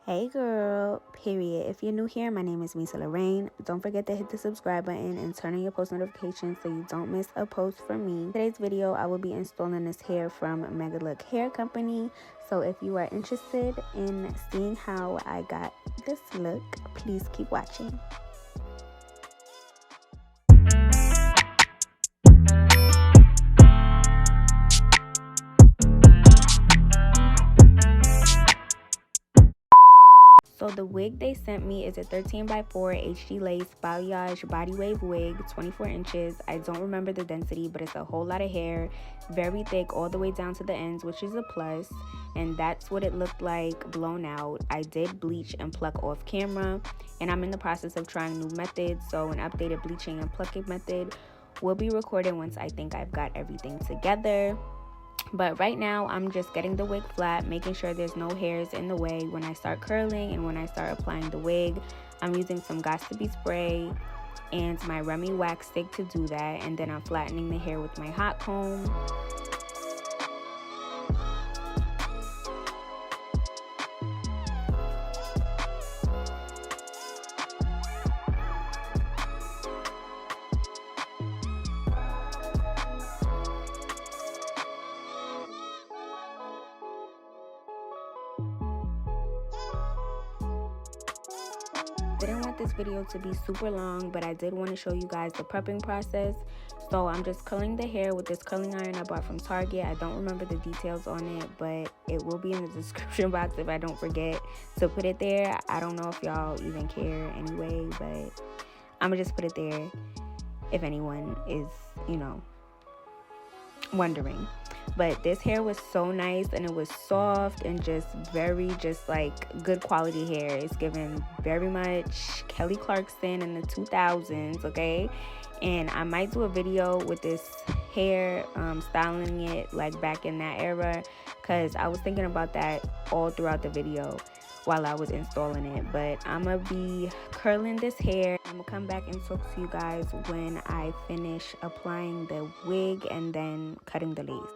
Hey girl, period. If you're new here, my name is Misalaraine. Don't forget to hit the subscribe button and turn on your post notifications so you don't miss a post from me. In today's video, I will be installing this hair from Megalook Hair Company. So if you are interested in seeing how I got this look, please keep watching. So the wig they sent me is a 13x4 HD lace balayage body wave wig, 24 inches. I don't remember the density, but it's a whole lot of hair, very thick all the way down to the ends, which is a plus. And that's what it looked like blown out. I did bleach and pluck off camera, and I'm in the process of trying new methods. So an updated bleaching and plucking method will be recorded once I think I've got everything together. But right now, I'm just getting the wig flat, making sure there's no hairs in the way when I start curling and when I start applying the wig. I'm using some Got2b spray and my Remi Wax Stick to do that. And then I'm flattening the hair with my hot comb. Didn't want this video to be super long, but I did want to show you guys the prepping process. So I'm just curling the hair with this curling iron I bought from Target. I don't remember the details on it, but it will be in the description box if I don't forget to put it there. I don't know if y'all even care anyway, but I'm gonna just put it there if anyone is, wondering. But this hair was so nice, and it was soft and just like good quality hair. It's given very much Kelly Clarkson in the 2000s, okay? And I might do a video with this hair, styling it like back in that era, because I was thinking about that all throughout the video while I was installing it. But I'm gonna be curling this hair. I'm gonna come back and talk to you guys when I finish applying the wig and then cutting the lace.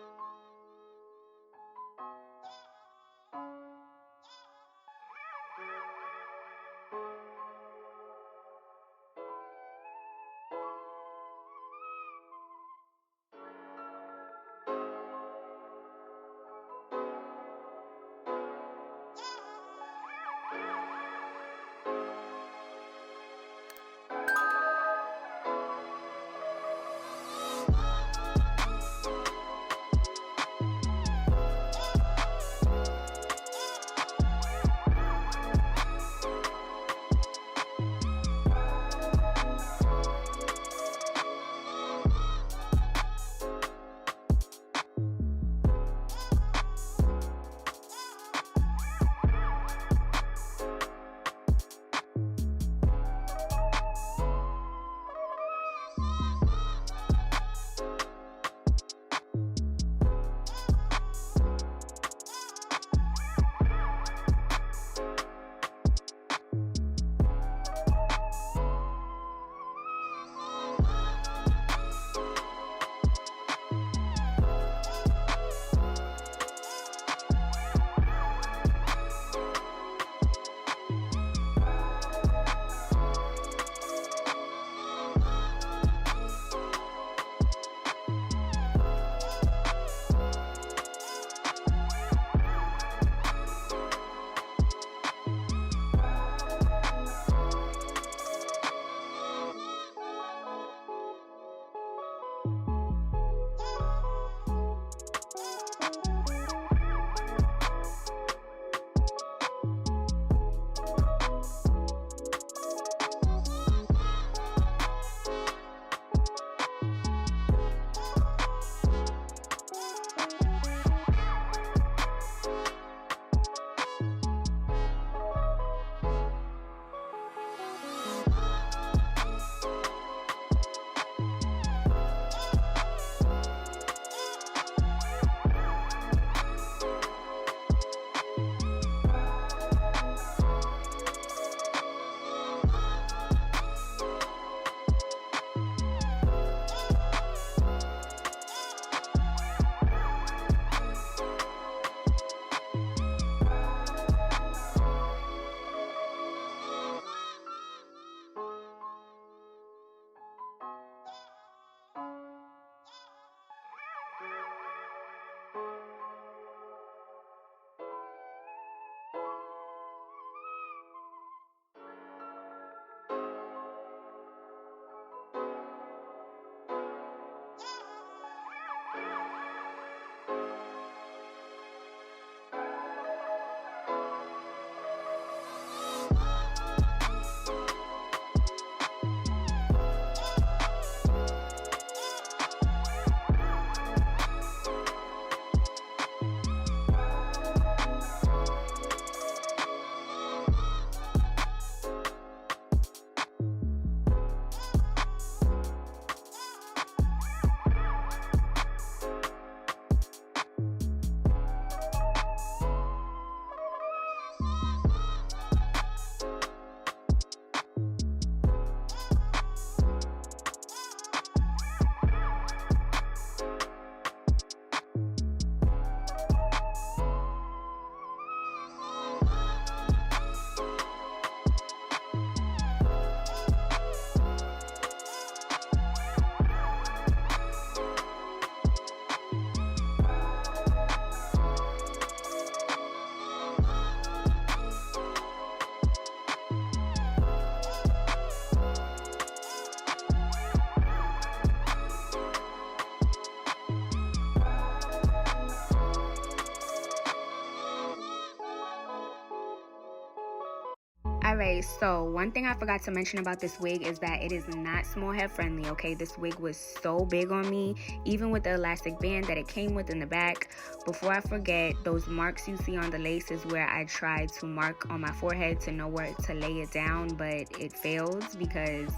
Alright, so one thing I forgot to mention about this wig is that it is not small head friendly, okay? This wig was so big on me, even with the elastic band that it came with in the back. Before I forget, those marks you see on the lace is where I tried to mark on my forehead to know where to lay it down, but it failed because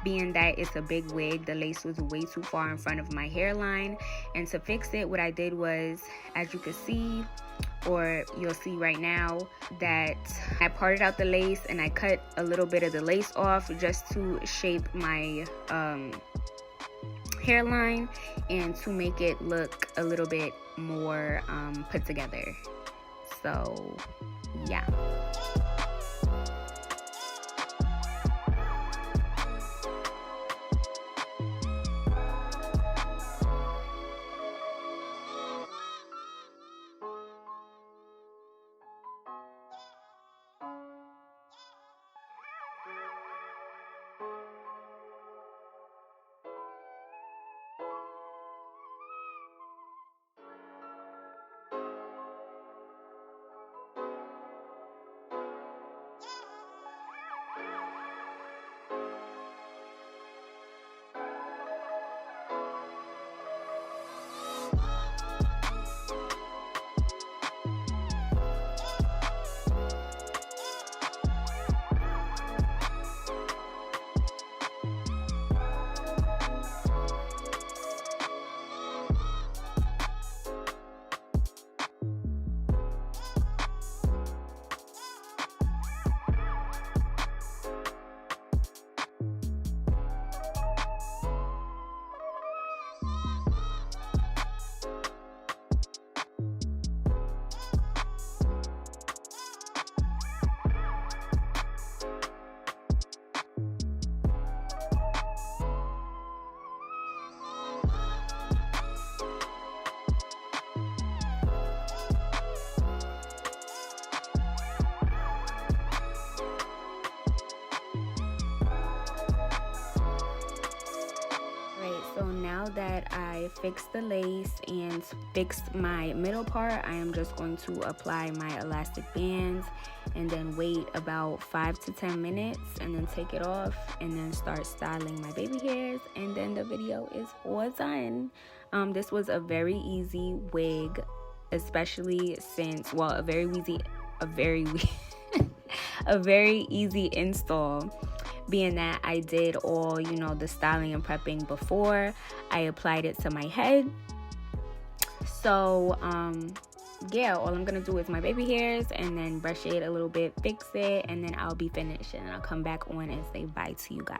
being that it's a big wig, the lace was way too far in front of my hairline. And to fix it, what I did was, as you can see, or you'll see right now, that I parted out the lace and I cut a little bit of the lace off just to shape my hairline and to make it look a little bit more put together. So yeah. So now that I fixed the lace and fixed my middle part, I am just going to apply my elastic bands and then wait about 5 to 10 minutes and then take it off and then start styling my baby hairs, and then the video is all done. This was a very easy wig, especially since, well, a very easy install, being that I did all, you know, the styling and prepping before I applied it to my head. So yeah, all I'm gonna do is my baby hairs and then brush it a little bit, fix it, and then I'll be finished and I'll come back on and say bye to you guys.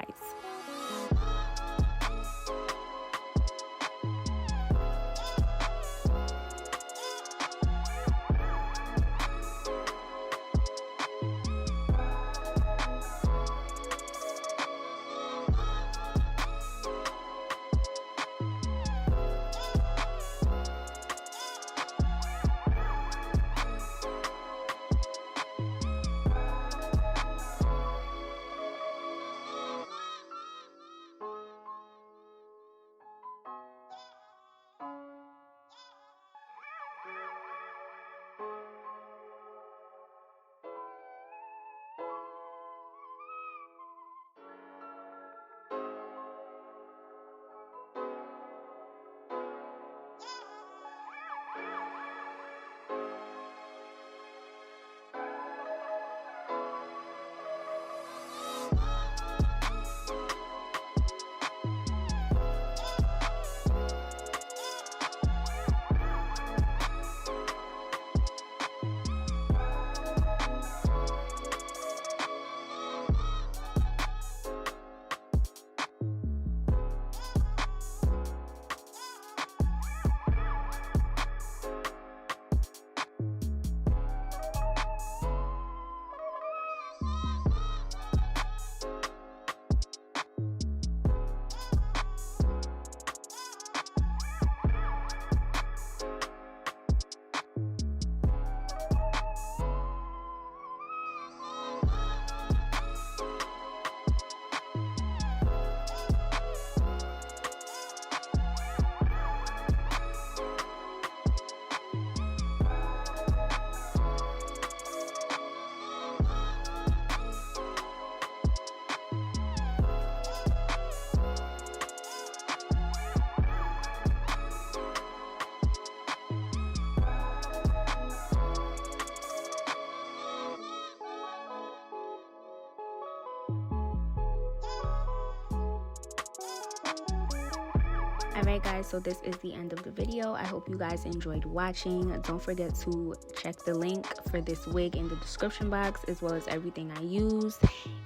Alright guys, so this is the end of the video. I hope you guys enjoyed watching. Don't forget to check the link for this wig in the description box, as well as everything I use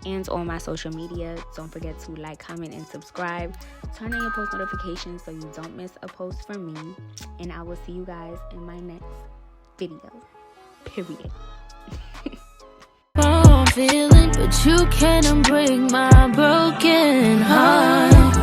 and on my social media. Don't forget to like, comment, and subscribe. Turn on your post notifications so you don't miss a post from me. And I will see you guys in my next video. Period. I'm feeling, but you can't break my broken heart.